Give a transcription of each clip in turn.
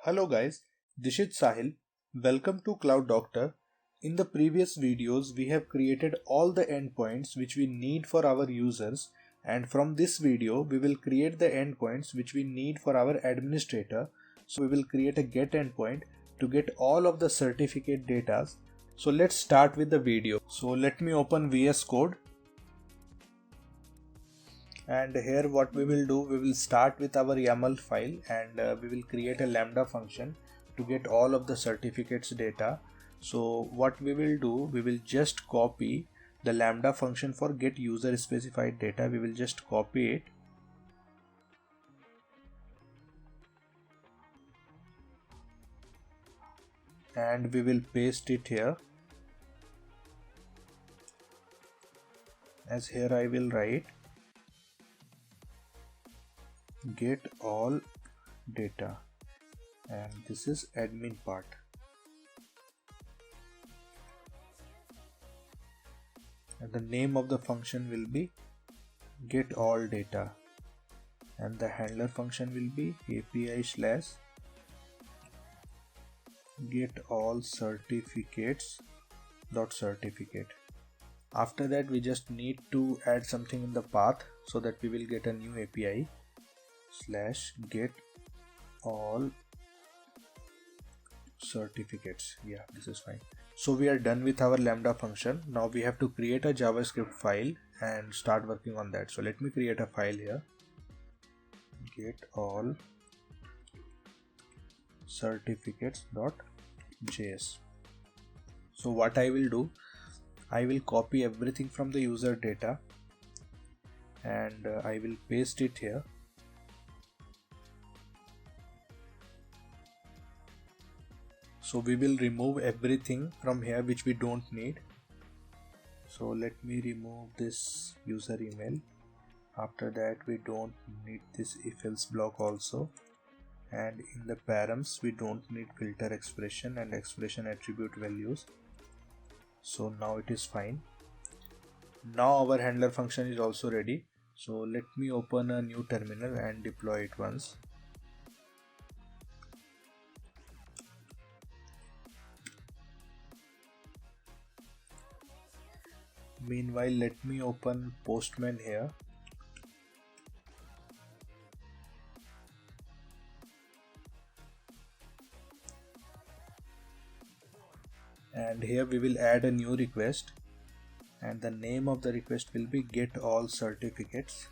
Hello guys, this is Sahil. Welcome to Cloud Doctor. In the previous videos, we have created all the endpoints which we need for our users, and from this video, we will create the endpoints which we need for our administrator. So we will create a get endpoint to get all of the certificate data. So let's start with the video. So let me open VS Code. And here what we will do, we will start with our YAML file and we will create a lambda function to get all of the certificates data. So what we will do, we will just copy the lambda function for get user specified data. We will just copy it and we will paste it here. As here I will write get all data, and this is admin part. And the name of the function will be get all data, and the handler function will be API / get all certificates dot certificate. After that, we just need to add something in the path so that we will get a new API / get all certificates. Yeah, this is fine. So we are done with our lambda function. Now we have to create a JavaScript file and start working on that. So let me create a file here. Get all certificates.js. So what I will do, I will copy everything from the user data and I will paste it here. So we will remove everything from here which we don't need. So let me remove this user email. After that, we don't need this if else block also. And in the params, we don't need filter expression and expression attribute values. So now it is fine. Now our handler function is also ready. So let me open a new terminal and deploy it once. Meanwhile, let me open Postman here. And here we will add a new request, and the name of the request will be get all certificates,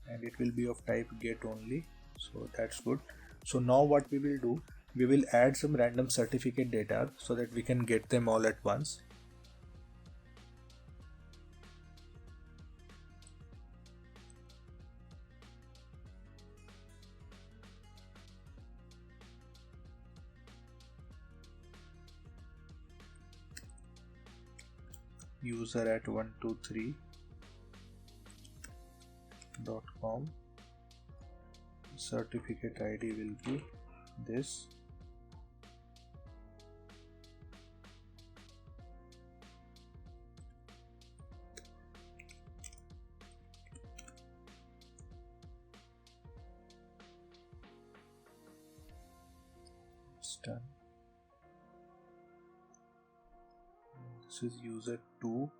and it will be of type get only. So that's good. So now what we will do, we will add some random certificate data so that we can get them all at once. User at 123.com. Certificate ID will be this. It's done. This is user 2.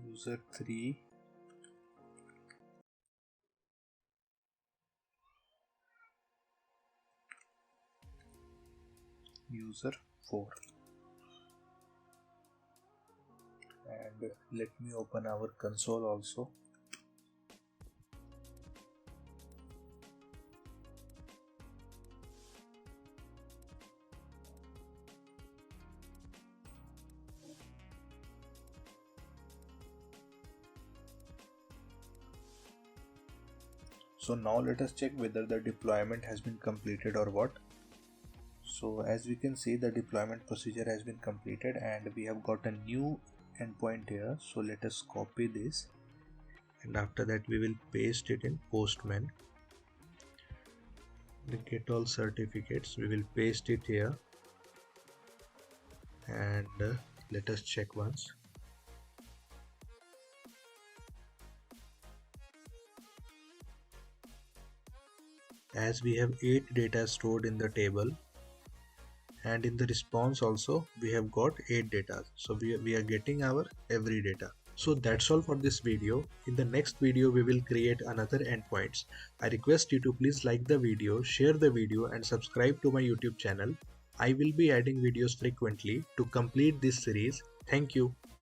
User 3. User 4. And let me open our console also. So now let us check whether the deployment has been completed or what. So as we can see, the deployment procedure has been completed and we have got a new endpoint here. So let us copy this and after that we will paste it in Postman. the get all certificates. We will paste it here and let us check once. As we have 8 data stored in the table, and in the response also we have got 8 data, so we are getting our every data. So that's all for this video. In the next video we will create another endpoints. I request you to please like the video, share the video and subscribe to my YouTube channel. I will be adding videos frequently to complete this series. Thank you.